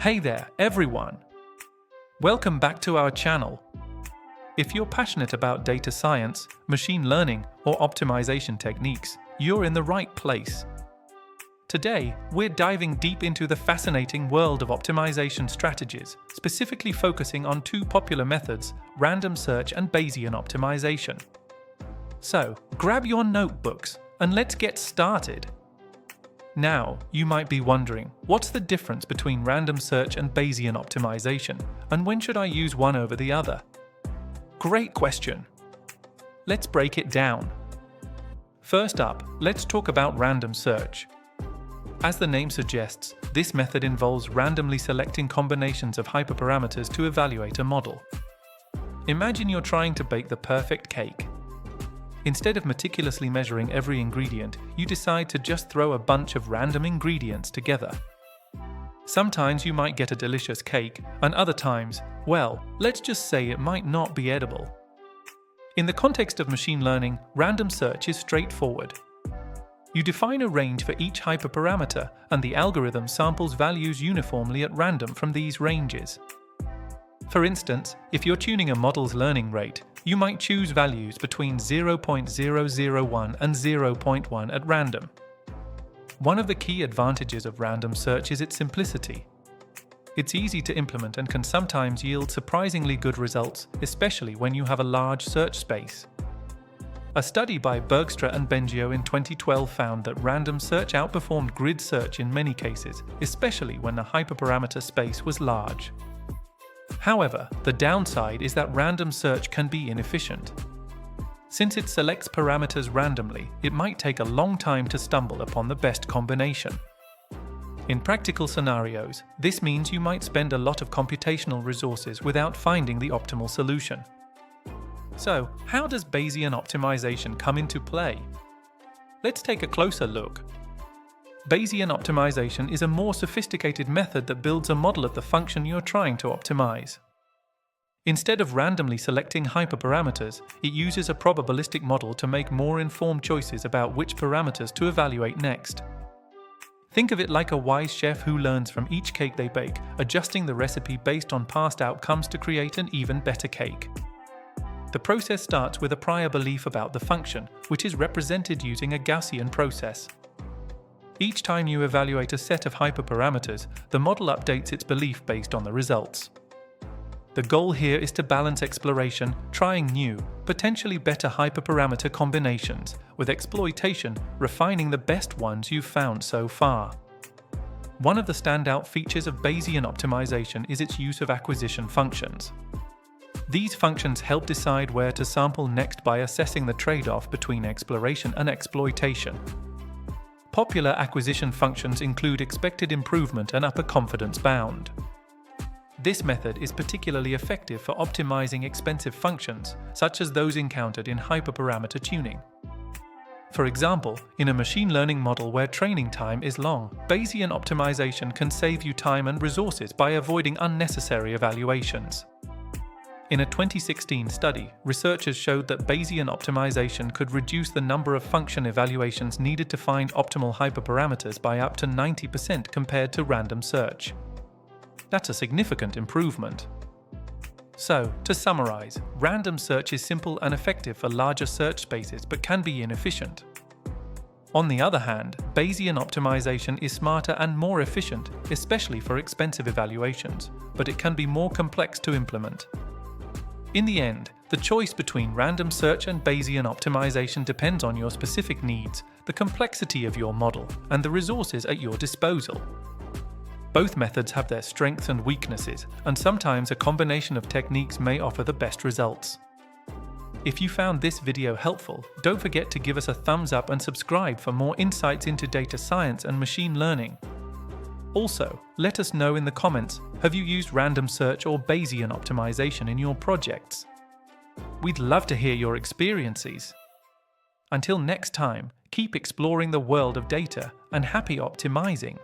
Hey there, everyone! Welcome back to our channel. If you're passionate about data science, machine learning, or optimization techniques, you're in the right place. Today, we're diving deep into the fascinating world of optimization strategies, specifically focusing on two popular methods, random search and Bayesian optimization. So, grab your notebooks and let's get started. Now, you might be wondering, what's the difference between random search and Bayesian optimization, and when should I use one over the other? Great question. Let's break it down. First up, let's talk about random search. As the name suggests, this method involves randomly selecting combinations of hyperparameters to evaluate a model. Imagine you're trying to bake the perfect cake. Instead of meticulously measuring every ingredient, you decide to just throw a bunch of random ingredients together. Sometimes you might get a delicious cake, and other times, well, let's just say it might not be edible. In the context of machine learning, random search is straightforward. You define a range for each hyperparameter, and the algorithm samples values uniformly at random from these ranges. For instance, if you're tuning a model's learning rate, you might choose values between 0.001 and 0.1 at random. One of the key advantages of random search is its simplicity. It's easy to implement and can sometimes yield surprisingly good results, especially when you have a large search space. A study by Bergstra and Bengio in 2012 found that random search outperformed grid search in many cases, especially when the hyperparameter space was large. However, the downside is that random search can be inefficient. Since it selects parameters randomly, it might take a long time to stumble upon the best combination. In practical scenarios, this means you might spend a lot of computational resources without finding the optimal solution. So, how does Bayesian optimization come into play? Let's take a closer look. Bayesian optimization is a more sophisticated method that builds a model of the function you're trying to optimize. Instead of randomly selecting hyperparameters, it uses a probabilistic model to make more informed choices about which parameters to evaluate next. Think of it like a wise chef who learns from each cake they bake, adjusting the recipe based on past outcomes to create an even better cake. The process starts with a prior belief about the function, which is represented using a Gaussian process. Each time you evaluate a set of hyperparameters, the model updates its belief based on the results. The goal here is to balance exploration, trying new, potentially better hyperparameter combinations, with exploitation, refining the best ones you've found so far. One of the standout features of Bayesian optimization is its use of acquisition functions. These functions help decide where to sample next by assessing the trade-off between exploration and exploitation. Popular acquisition functions include expected improvement and upper confidence bound. This method is particularly effective for optimizing expensive functions, such as those encountered in hyperparameter tuning. For example, in a machine learning model where training time is long, Bayesian optimization can save you time and resources by avoiding unnecessary evaluations. In a 2016 study, researchers showed that Bayesian optimization could reduce the number of function evaluations needed to find optimal hyperparameters by up to 90% compared to random search. That's a significant improvement. So, to summarize, random search is simple and effective for larger search spaces but can be inefficient. On the other hand, Bayesian optimization is smarter and more efficient, especially for expensive evaluations, but it can be more complex to implement. In the end, the choice between random search and Bayesian optimization depends on your specific needs, the complexity of your model, and the resources at your disposal. Both methods have their strengths and weaknesses, and sometimes a combination of techniques may offer the best results. If you found this video helpful, don't forget to give us a thumbs up and subscribe for more insights into data science and machine learning. Also, let us know in the comments, have you used random search or Bayesian optimization in your projects? We'd love to hear your experiences. Until next time, keep exploring the world of data and happy optimizing.